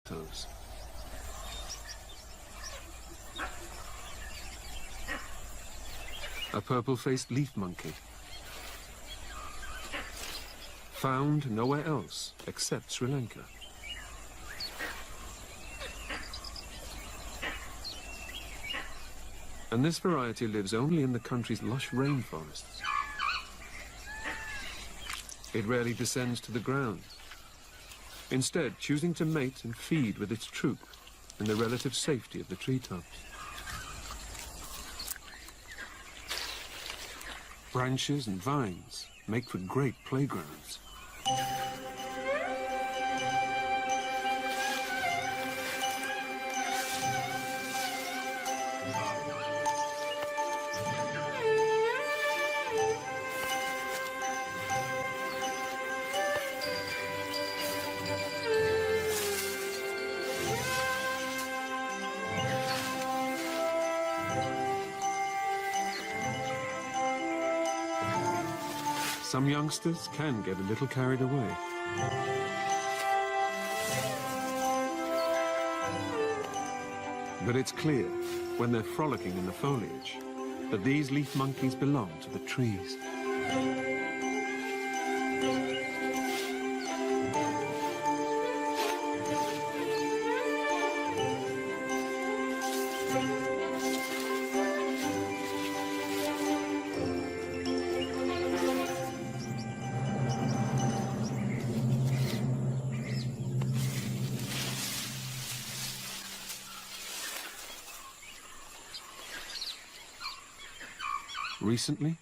toes. A purple-faced leaf monkey. Found nowhere else except Sri Lanka. And this variety lives only in the country's lush rainforests. It rarely descends to the ground, instead choosing to mate and feed with its troop in the relative safety of the treetops. Branches and vines make for great playgrounds. Some youngsters can get a little carried away. But it's clear, when they're frolicking in the foliage, that these leaf monkeys belong to the trees. Recently,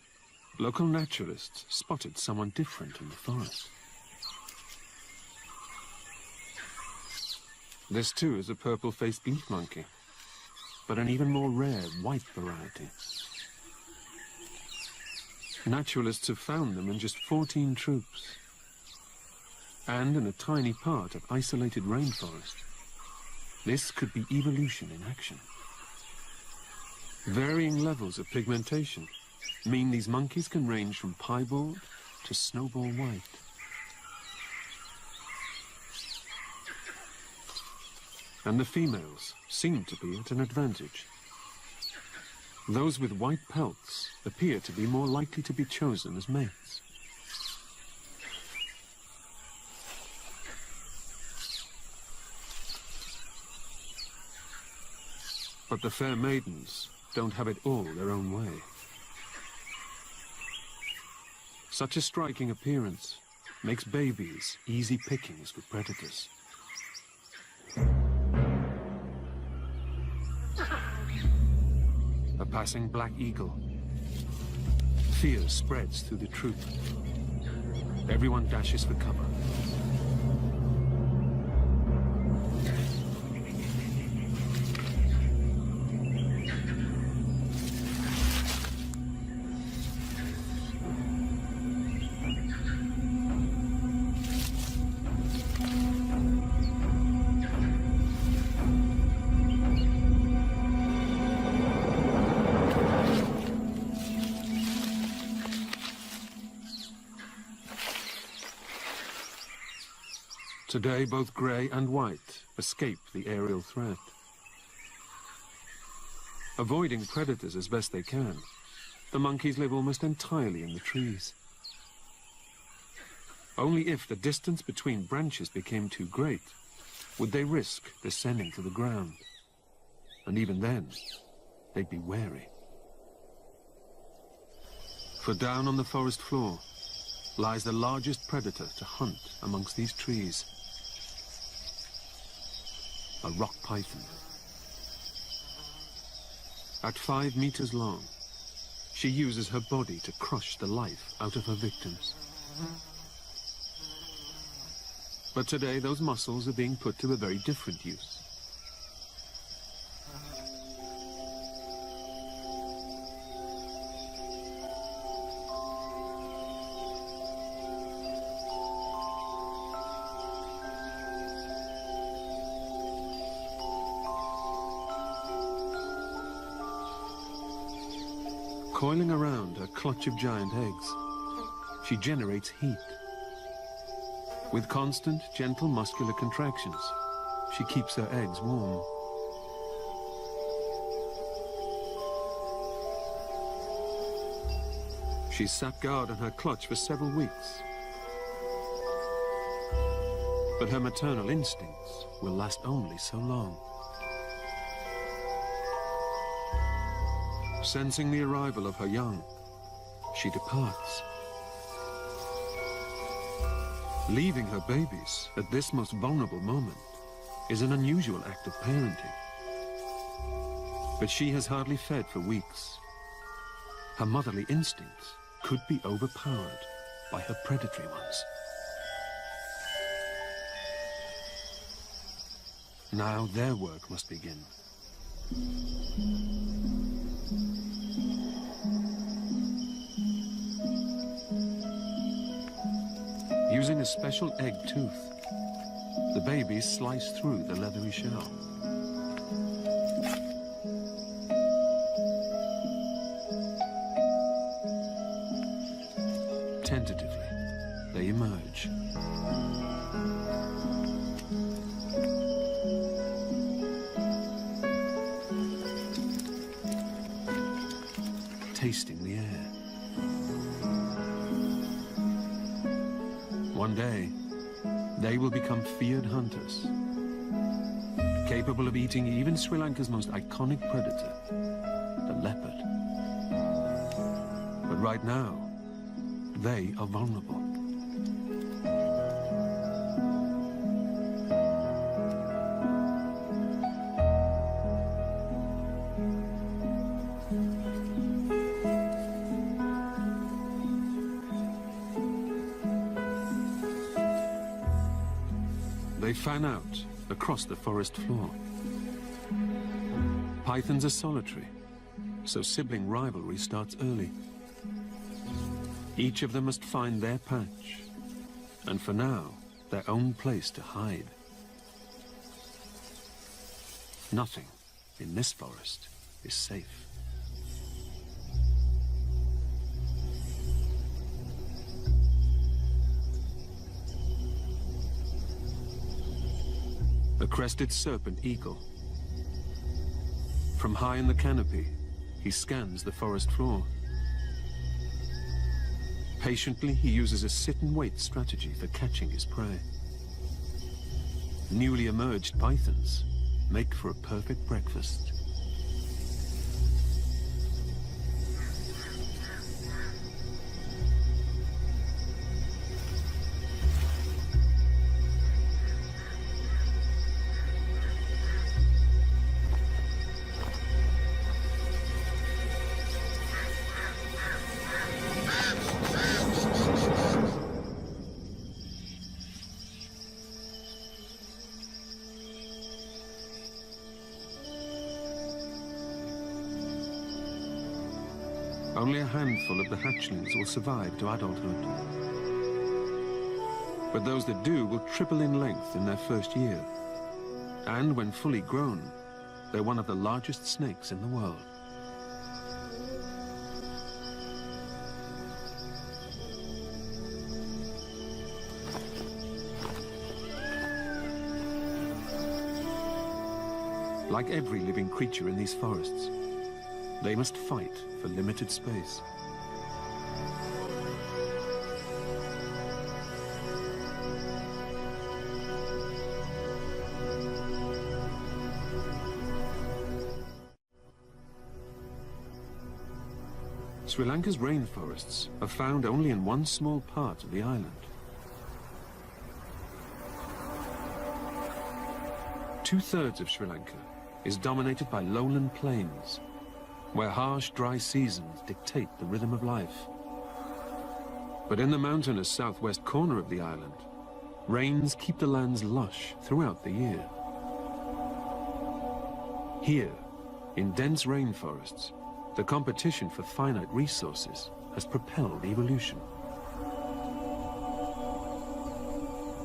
local naturalists spotted someone different in the forest. This too is a purple-faced leaf monkey, but an even more rare white variety. Naturalists have found them in just 14 troops, and in a tiny part of isolated rainforest. This could be evolution in action. Varying levels of pigmentation mean these monkeys can range from piebald to snowball white. And the females seem to be at an advantage. Those with white pelts appear to be more likely to be chosen as mates. But the fair maidens don't have it all their own way. Such a striking appearance makes babies easy pickings for predators. A passing black eagle. Fear spreads through the troop. Everyone dashes for cover. Today, both grey and white escape the aerial threat. Avoiding predators as best they can, the monkeys live almost entirely in the trees. Only if the distance between branches became too great would they risk descending to the ground. And even then, they'd be wary. For down on the forest floor lies the largest predator to hunt amongst these trees. A rock python. At 5 meters long, she uses her body to crush the life out of her victims. But today, those muscles are being put to a very different use. Coiling around a clutch of giant eggs, she generates heat. With constant, gentle muscular contractions, she keeps her eggs warm. She's sat guard on her clutch for several weeks. But her maternal instincts will last only so long. Sensing the arrival of her young, she departs. Leaving her babies at this most vulnerable moment is an unusual act of parenting. But she has hardly fed for weeks. Her motherly instincts could be overpowered by her predatory ones. Now their work must begin. Using a special egg tooth, the babies slice through the leathery shell. Tentatively, they emerge. Tasting the air. One day, they will become feared hunters, capable of eating even Sri Lanka's most iconic predator, the leopard. But right now, they are vulnerable. They fan out across the forest floor. Pythons are solitary, so sibling rivalry starts early. Each of them must find their patch, and for now, their own place to hide. Nothing in this forest is safe. A crested serpent eagle. From high in the canopy, he scans the forest floor. Patiently, he uses a sit-and-wait strategy for catching his prey. Newly emerged pythons make for a perfect breakfast. Only a handful of the hatchlings will survive to adulthood. But those that do will triple in length in their first year. And when fully grown, they're one of the largest snakes in the world. Like every living creature in these forests, they must fight for limited space. Sri Lanka's rainforests are found only in one small part of the island. Two-thirds of Sri Lanka is dominated by lowland plains, where harsh, dry seasons dictate the rhythm of life. But in the mountainous southwest corner of the island, rains keep the lands lush throughout the year. Here, in dense rainforests, the competition for finite resources has propelled evolution.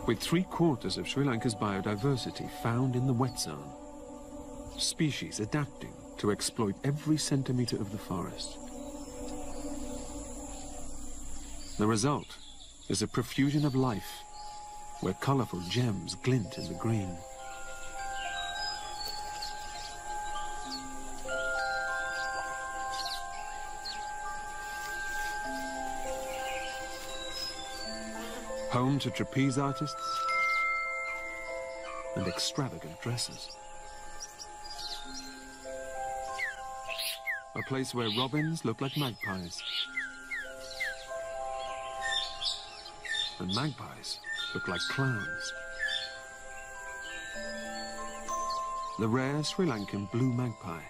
With 3/4 of Sri Lanka's biodiversity found in the wet zone, species adapting to exploit every centimeter of the forest. The result is a profusion of life, where colorful gems glint in the green. home to trapeze artists and extravagant dressers. A place where robins look like magpies, and magpies look like clowns. The rare Sri Lankan blue magpie.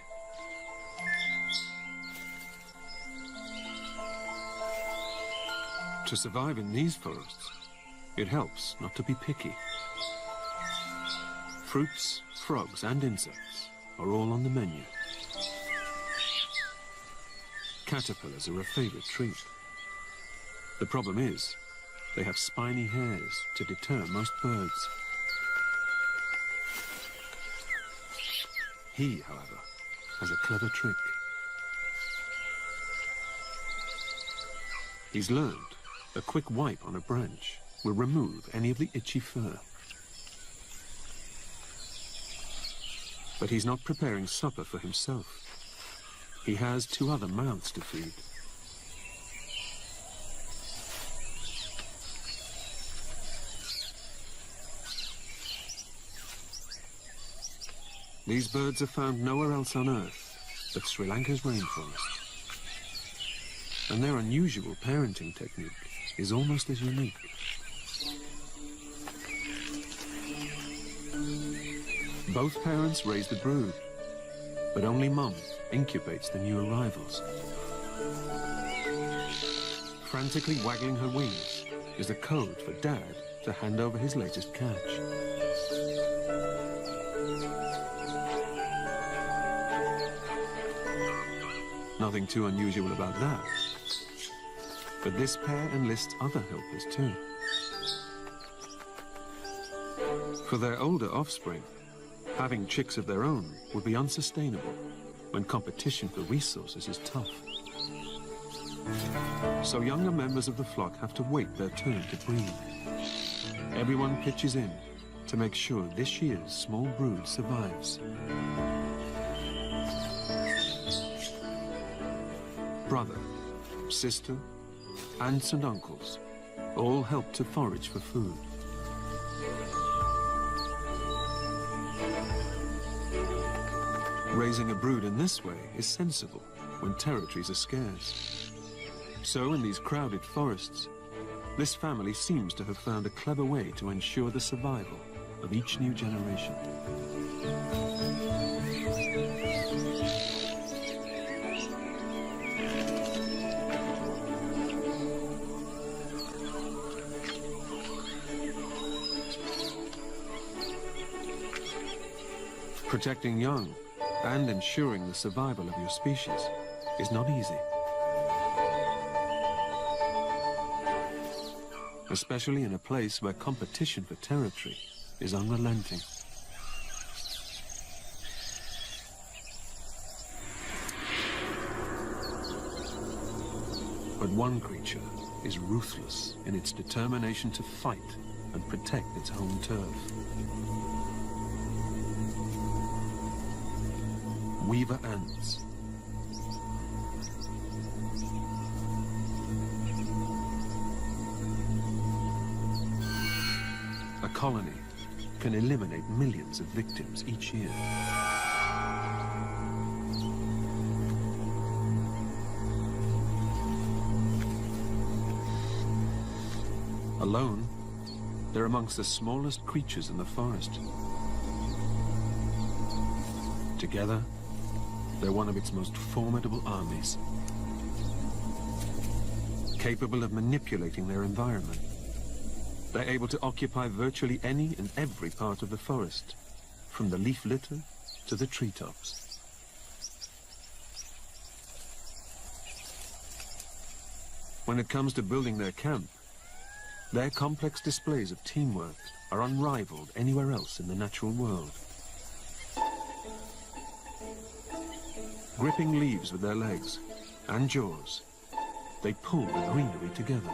To survive in these forests, it helps not to be picky. Fruits, frogs, and insects are all on the menu. Caterpillars are a favorite treat. The problem is, they have spiny hairs to deter most birds. He, however, has a clever trick. He's learned a quick wipe on a branch will remove any of the itchy fur. But he's not preparing supper for himself. He has 2 other mouths to feed. These birds are found nowhere else on Earth but Sri Lanka's rainforest. And their unusual parenting technique is almost as unique. Both parents raise the brood, but only Mum incubates the new arrivals. Frantically waggling her wings is the code for Dad to hand over his latest catch. Nothing too unusual about that. But this pair enlists other helpers too. For their older offspring, having chicks of their own would be unsustainable when competition for resources is tough. So younger members of the flock have to wait their turn to breed. Everyone pitches in to make sure this year's small brood survives. Brother, sister, aunts and uncles all help to forage for food. Raising a brood in this way is sensible when territories are scarce. So in these crowded forests, this family seems to have found a clever way to ensure the survival of each new generation. Protecting young and ensuring the survival of your species is not easy. Especially in a place where competition for territory is unrelenting. But one creature is ruthless in its determination to fight and protect its home turf. Weaver ants. A colony can eliminate millions of victims each year. Alone, they're amongst the smallest creatures in the forest. Together, they're one of its most formidable armies. Capable of manipulating their environment, they're able to occupy virtually any and every part of the forest, from the leaf litter to the treetops. When it comes to building their camp, their complex displays of teamwork are unrivaled anywhere else in the natural world. Gripping leaves with their legs and jaws, they pull the greenery together.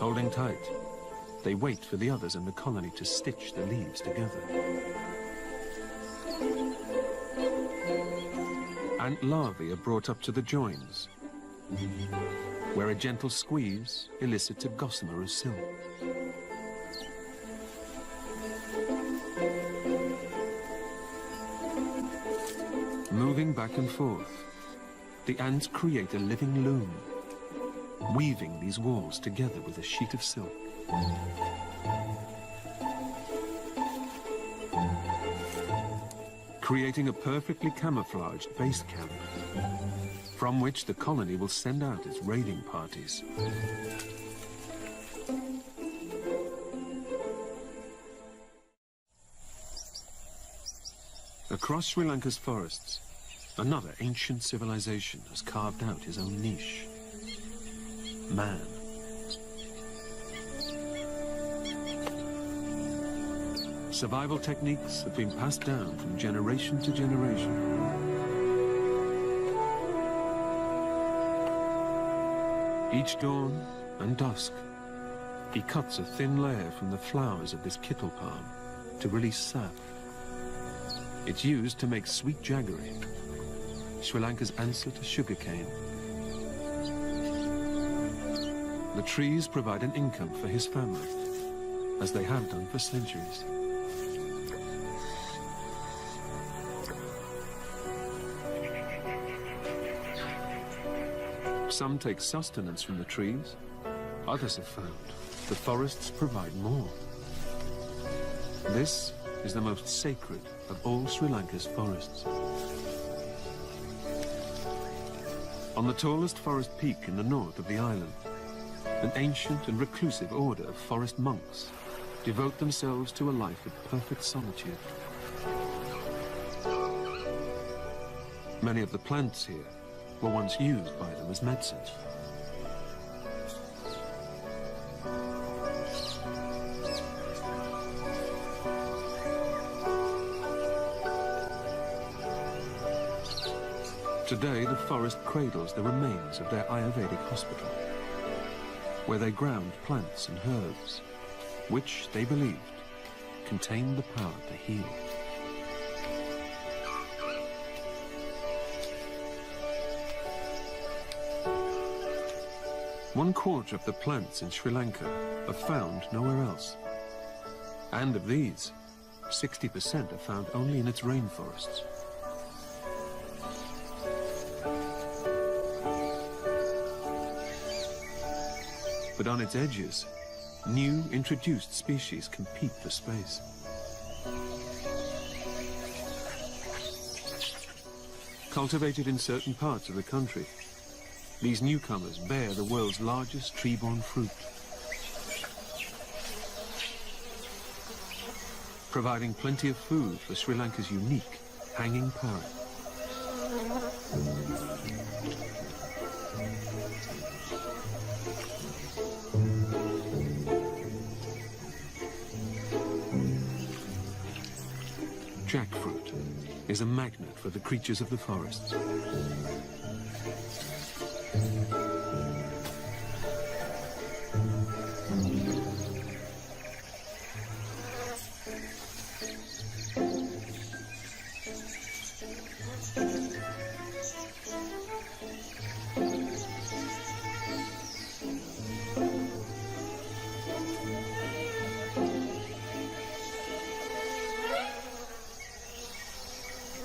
Holding tight, they wait for the others in the colony to stitch the leaves together. ant larvae are brought up to the joins, where a gentle squeeze elicits a gossamer of silk. Moving back and forth, the ants create a living loom, weaving these walls together with a sheet of silk. Creating a perfectly camouflaged base camp, from which the colony will send out its raiding parties. Across Sri Lanka's forests, another ancient civilization has carved out his own niche. Man. Survival techniques have been passed down from generation to generation. Each dawn and dusk, he cuts a thin layer from the flowers of this kittle palm to release sap. It's used to make sweet jaggery, Sri Lanka's answer to sugarcane. The trees provide an income for his family, as they have done for centuries. Some take sustenance from the trees. Others have found the forests provide more. This is the most sacred of all Sri Lanka's forests. On the tallest forest peak in the north of the island, an ancient and reclusive order of forest monks devote themselves to a life of perfect solitude. Many of the plants here were once used by them as medicines. Today, the forest cradles the remains of their Ayurvedic hospital, where they ground plants and herbs, which, they believed, contained the power to heal. One quarter of the plants in Sri Lanka are found nowhere else. And of these, 60% are found only in its rainforests. But on its edges, new introduced species compete for space. Cultivated in certain parts of the country, these newcomers bear the world's largest tree-borne fruit, providing plenty of food for Sri Lanka's unique hanging parrot. Jackfruit is a magnet for the creatures of the forests.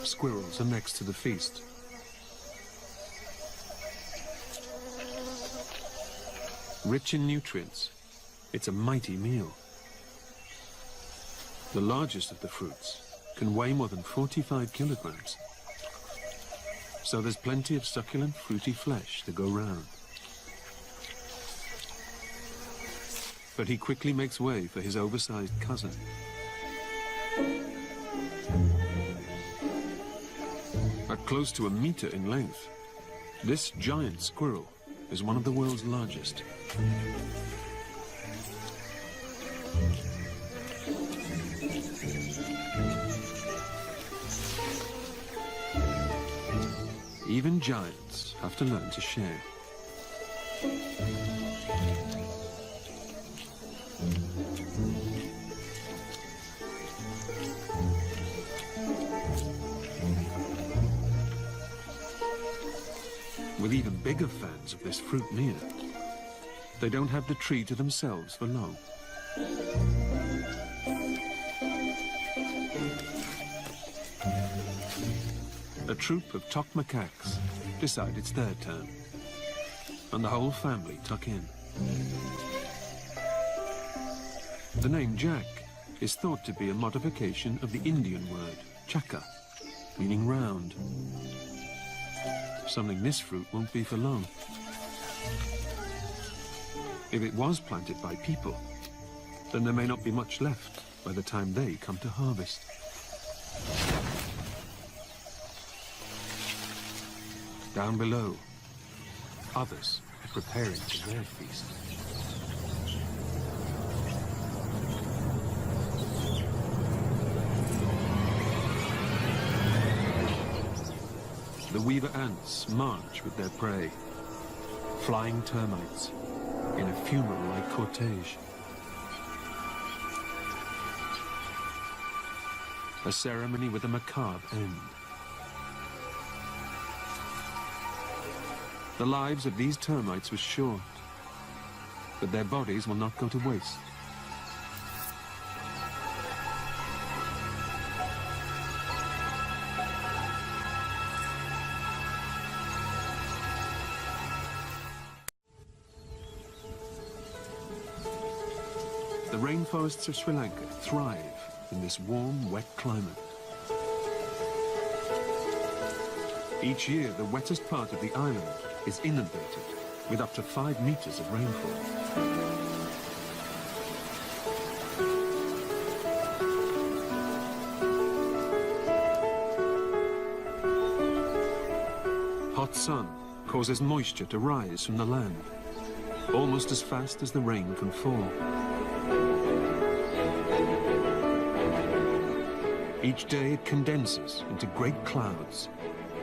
Squirrels are next to the feast. Rich in nutrients, it's a mighty meal. The largest of the fruits can weigh more than 45 kilograms. So there's plenty of succulent, fruity flesh to go round. But he quickly makes way for his oversized cousin. At close to a meter in length, this giant squirrel is one of the world's largest. Even giants have to learn to share. with even bigger fans of this fruit near. They don't have the tree to themselves for long. A troop of top macaques decide it's their turn, and the whole family tuck in. The name Jack is thought to be a modification of the Indian word chaka, meaning round. Something this fruit won't be for long. If it was planted by people, then there may not be much left by the time they come to harvest. Down below, others are preparing for their feast. The weaver ants march with their prey, flying termites in a funeral-like cortege. A ceremony with a macabre end. The lives of these termites were short, but their bodies will not go to waste. The rainforests of Sri Lanka thrive in this warm, wet climate. Each year, the wettest part of the island is inundated with up to 5 meters of rainfall. Hot sun causes moisture to rise from the land, almost as fast as the rain can fall. Each day it condenses into great clouds,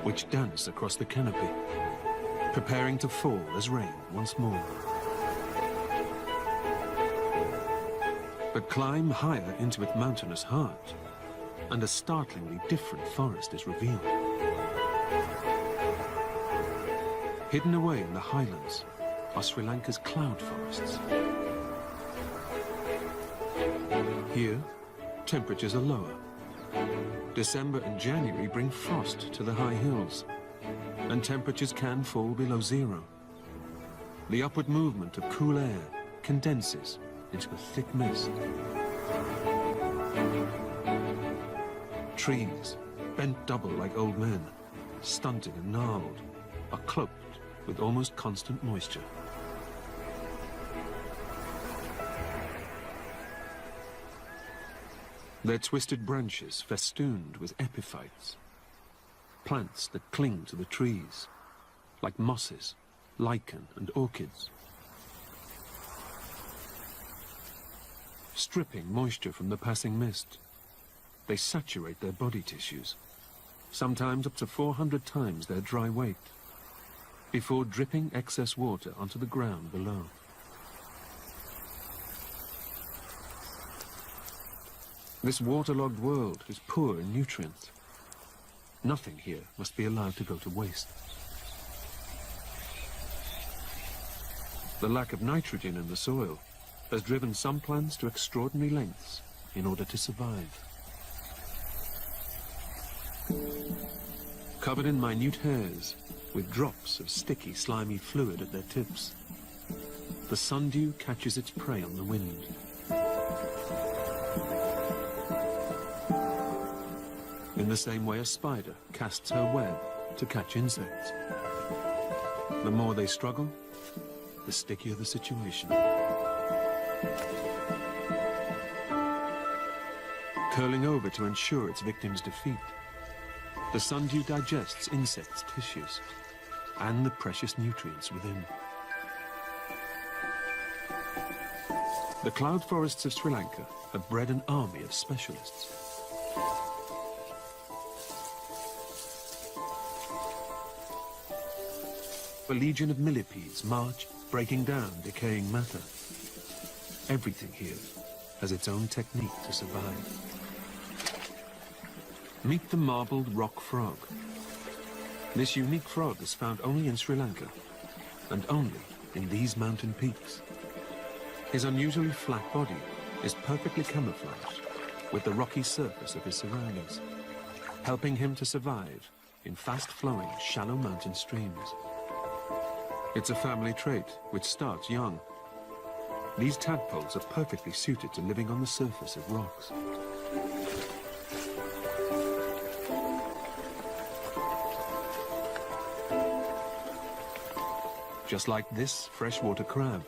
which dance across the canopy, preparing to fall as rain once more. But climb higher into its mountainous heart, and a startlingly different forest is revealed. Hidden away in the highlands are Sri Lanka's cloud forests. Here, temperatures are lower. December and January bring frost to the high hills, and temperatures can fall below zero. The upward movement of cool air condenses into a thick mist. Trees, bent double like old men, stunted and gnarled, are cloaked with almost constant moisture. Their twisted branches festooned with epiphytes, plants that cling to the trees, like mosses, lichen, and orchids. Stripping moisture from the passing mist, they saturate their body tissues, sometimes up to 400 times their dry weight, before dripping excess water onto the ground below. This waterlogged world is poor in nutrients. Nothing here must be allowed to go to waste. The lack of nitrogen in the soil has driven some plants to extraordinary lengths in order to survive. Covered in minute hairs, with drops of sticky, slimy fluid at their tips, the sundew catches its prey on the wind. In the same way a spider casts her web to catch insects. The more they struggle, the stickier the situation. Curling over to ensure its victim's defeat, the sundew digests insects' tissues and the precious nutrients within. The cloud forests of Sri Lanka have bred an army of specialists. A legion of millipedes march, breaking down decaying matter. Everything here has its own technique to survive. Meet the marbled rock frog. This unique frog is found only in Sri Lanka, and only in these mountain peaks. His unusually flat body is perfectly camouflaged with the rocky surface of his surroundings, helping him to survive in fast-flowing, shallow mountain streams. It's a family trait which starts young. These tadpoles are perfectly suited to living on the surface of rocks. Just like this freshwater crab.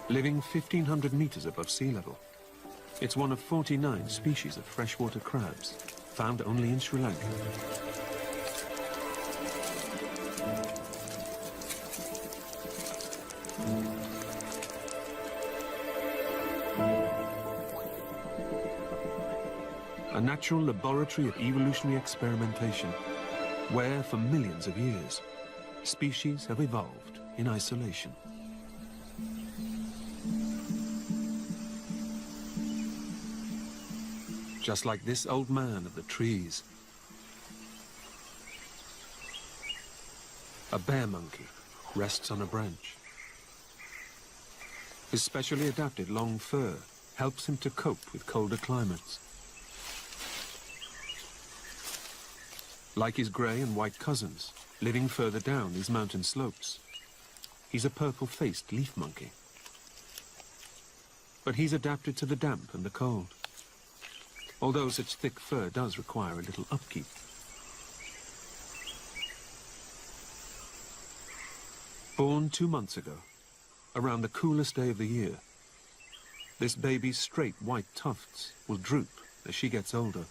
Living 1,500 meters above sea level, it's one of 49 species of freshwater crabs found only in Sri Lanka. A natural laboratory of evolutionary experimentation, where for millions of years, species have evolved in isolation. Just like this old man of the trees. A bear monkey rests on a branch. His specially adapted long fur helps him to cope with colder climates. Like his grey and white cousins, living further down these mountain slopes, he's a purple-faced leaf monkey. But he's adapted to the damp and the cold, although such thick fur does require a little upkeep. Born 2 months ago, around the coolest day of the year, this baby's straight white tufts will droop as she gets older.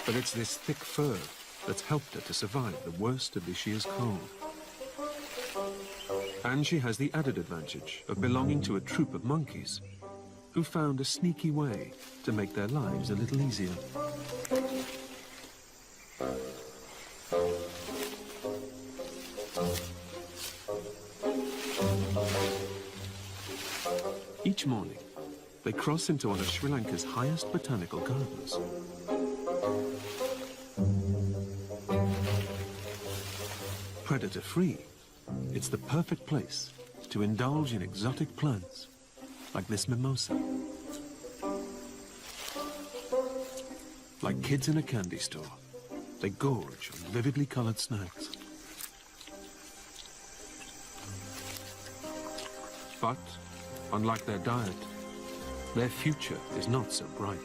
But it's this thick fur that's helped her to survive the worst of this year's cold. And she has the added advantage of belonging to a troop of monkeys who found a sneaky way to make their lives a little easier. Each morning, they cross into one of Sri Lanka's highest botanical gardens. Predator-free, it's the perfect place to indulge in exotic plants like this mimosa. Like kids in a candy store, they gorge on vividly colored snacks. But, unlike their diet, their future is not so bright.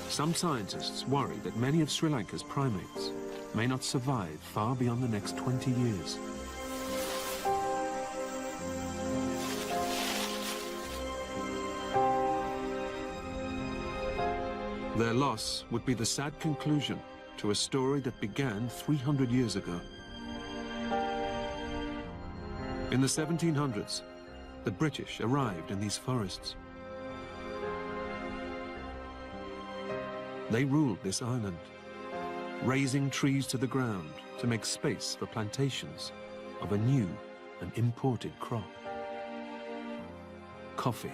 Some scientists worry that many of Sri Lanka's primates may not survive far beyond the next 20 years. Their loss would be the sad conclusion to a story that began 300 years ago. In the 1700s, the British arrived in these forests. They ruled this island, razing trees to the ground to make space for plantations of a new and imported crop: coffee.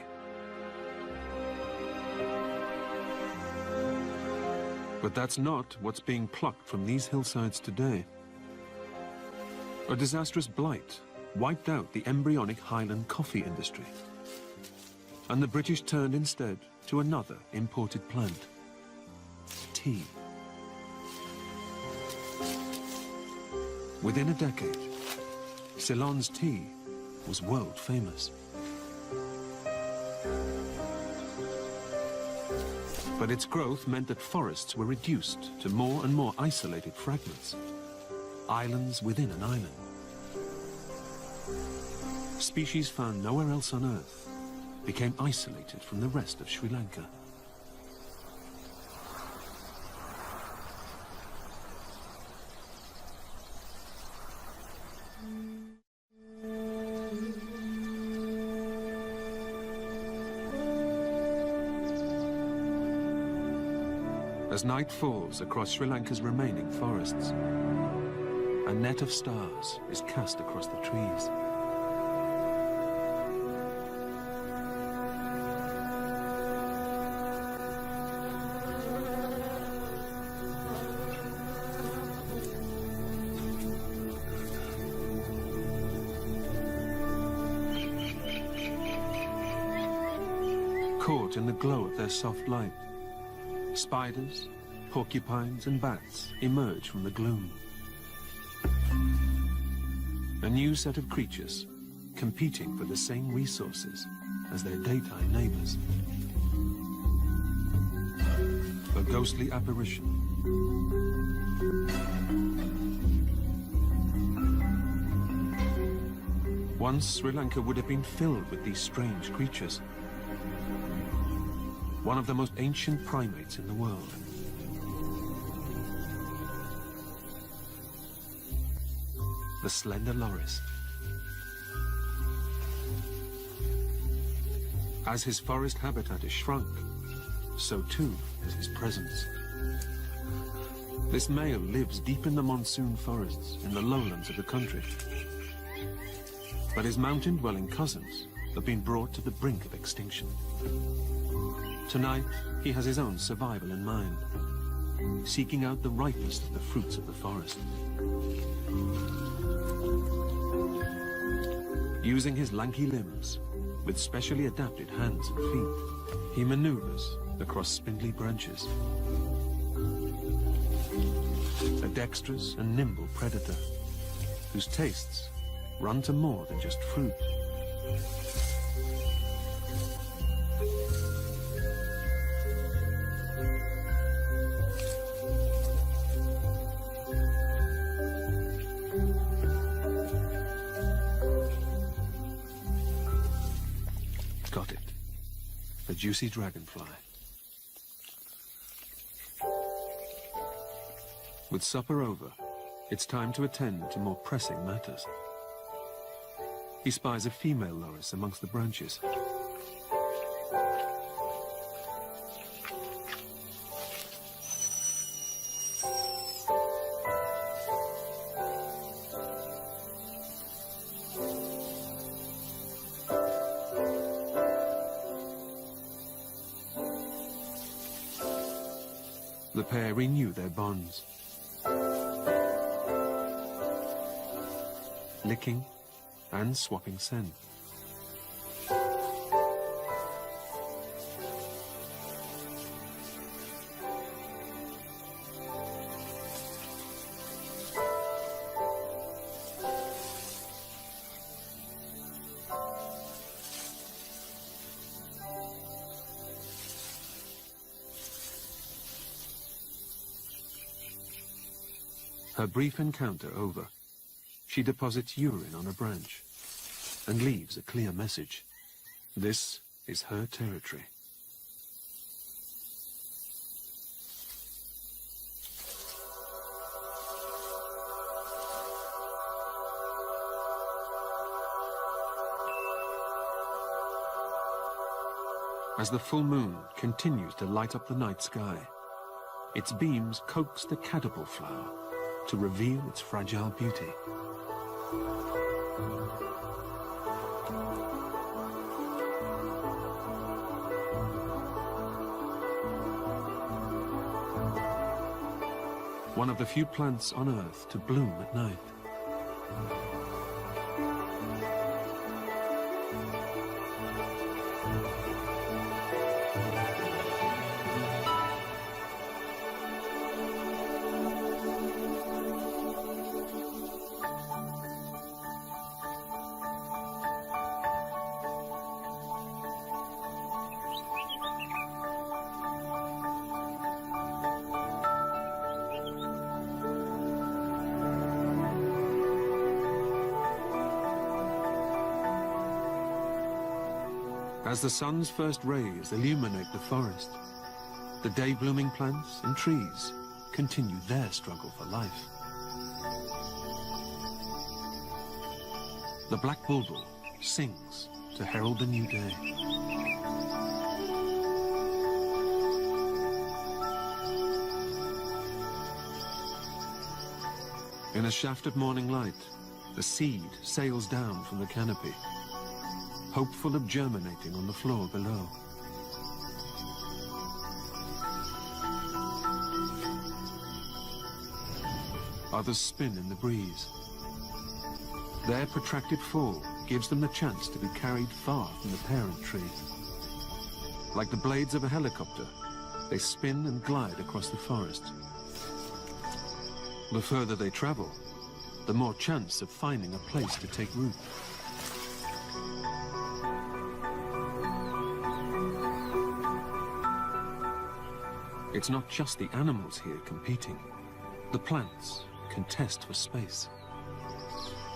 But that's not what's being plucked from these hillsides today. A disastrous blight wiped out the embryonic highland coffee industry, and the British turned instead to another imported plant: tea. Within a decade, Ceylon's tea was world famous. But its growth meant that forests were reduced to more and more isolated fragments, islands within an island. Species found nowhere else on Earth became isolated from the rest of Sri Lanka. As night falls across Sri Lanka's remaining forests, a net of stars is cast across the trees. caught in the glow of their soft light. Spiders, porcupines, and bats emerge from the gloom. A new set of creatures competing for the same resources as their daytime neighbors. A ghostly apparition. Once Sri Lanka would have been filled with these strange creatures. One of the most ancient primates in the world. The slender loris. As his forest habitat has shrunk, so too has his presence. This male lives deep in the monsoon forests in the lowlands of the country. But his mountain-dwelling cousins have been brought to the brink of extinction. Tonight, he has his own survival in mind, seeking out the ripest of the fruits of the forest. Using his lanky limbs, with specially adapted hands and feet, he maneuvers across spindly branches. A dexterous and nimble predator, whose tastes run to more than just fruit. Got it. A juicy dragonfly. With supper over, it's time to attend to more pressing matters. He spies a female loris amongst the branches. The pair renew their bonds. Licking and swapping scent. Her brief encounter over, she deposits urine on a branch and leaves a clear message. This is her territory. As the full moon continues to light up the night sky, its beams coax the caterpillar flower to reveal its fragile beauty. One of the few plants on Earth to bloom at night. As the sun's first rays illuminate the forest, the day-blooming plants and trees continue their struggle for life. The black bulbul sings to herald the new day. In a shaft of morning light, the seed sails down from the canopy, hopeful of germinating on the floor below. Others spin in the breeze. Their protracted fall gives them the chance to be carried far from the parent tree. Like the blades of a helicopter, they spin and glide across the forest. The further they travel, the more chance of finding a place to take root. It's not just the animals here competing. The plants contest for space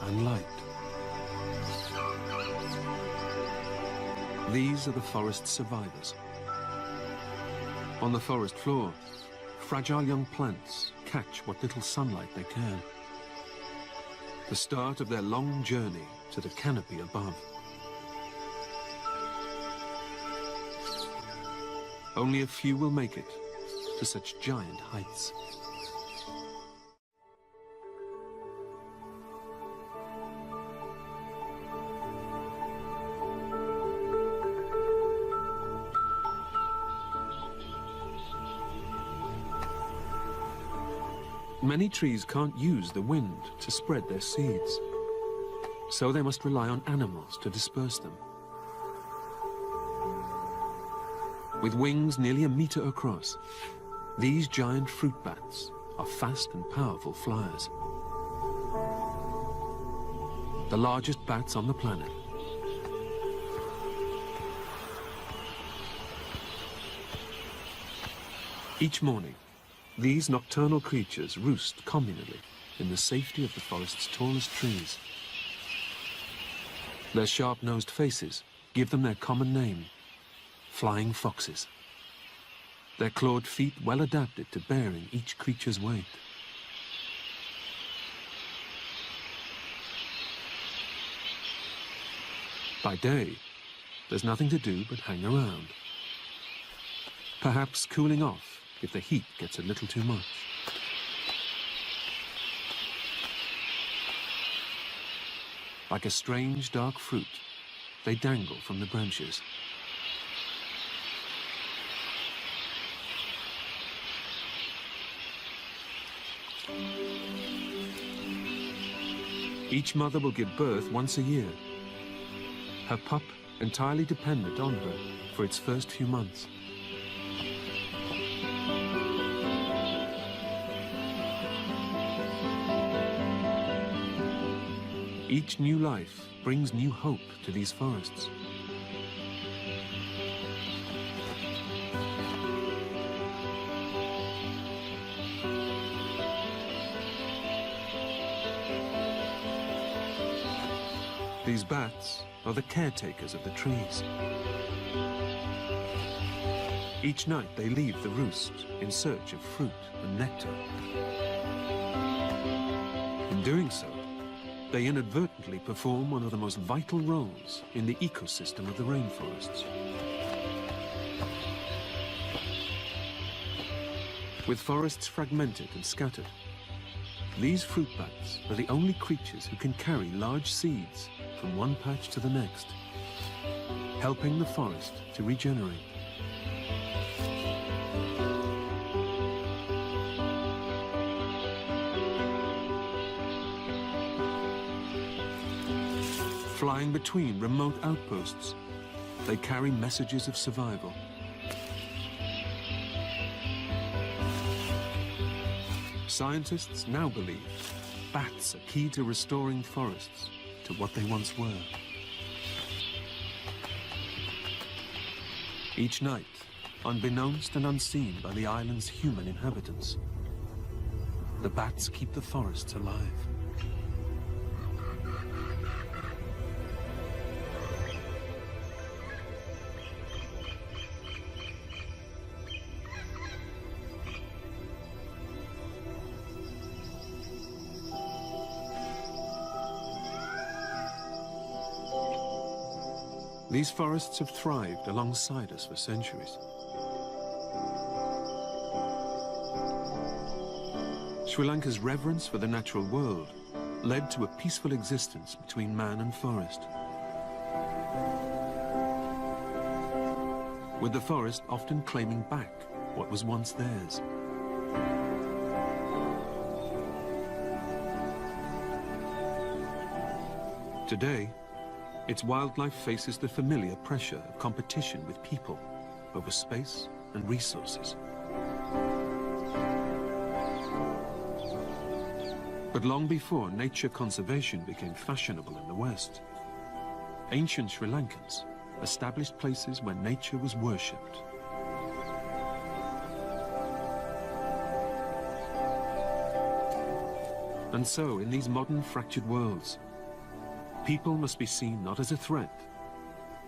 and light. These are the forest survivors. On the forest floor, fragile young plants catch what little sunlight they can. The start of their long journey to the canopy above. Only a few will make it to such giant heights. Many trees can't use the wind to spread their seeds, so they must rely on animals to disperse them. With wings nearly a meter across, these giant fruit bats are fast and powerful flyers. The largest bats on the planet. Each morning, these nocturnal creatures roost communally in the safety of the forest's tallest trees. Their sharp-nosed faces give them their common name, flying foxes. Their clawed feet well adapted to bearing each creature's weight. By day, there's nothing to do but hang around, perhaps cooling off if the heat gets a little too much. Like a strange dark fruit, they dangle from the branches. Each mother will give birth once a year, her pup entirely dependent on her for its first few months. Each new life brings new hope to these forests. These bats are the caretakers of the trees. Each night they leave the roost in search of fruit and nectar. In doing so, they inadvertently perform one of the most vital roles in the ecosystem of the rainforests. With forests fragmented and scattered, these fruit bats are the only creatures who can carry large seeds from one patch to the next, helping the forest to regenerate. Flying between remote outposts, they carry messages of survival. Scientists now believe bats are key to restoring forests to what they once were. Each night, unbeknownst and unseen by the island's human inhabitants, the bats keep the forests alive. These forests have thrived alongside us for centuries. Sri Lanka's reverence for the natural world led to a peaceful existence between man and forest, with the forest often claiming back what was once theirs. Today, its wildlife faces the familiar pressure of competition with people over space and resources. But long before nature conservation became fashionable in the West, ancient Sri Lankans established places where nature was worshipped. And so, in these modern fractured worlds, people must be seen not as a threat,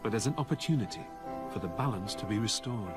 but as an opportunity for the balance to be restored.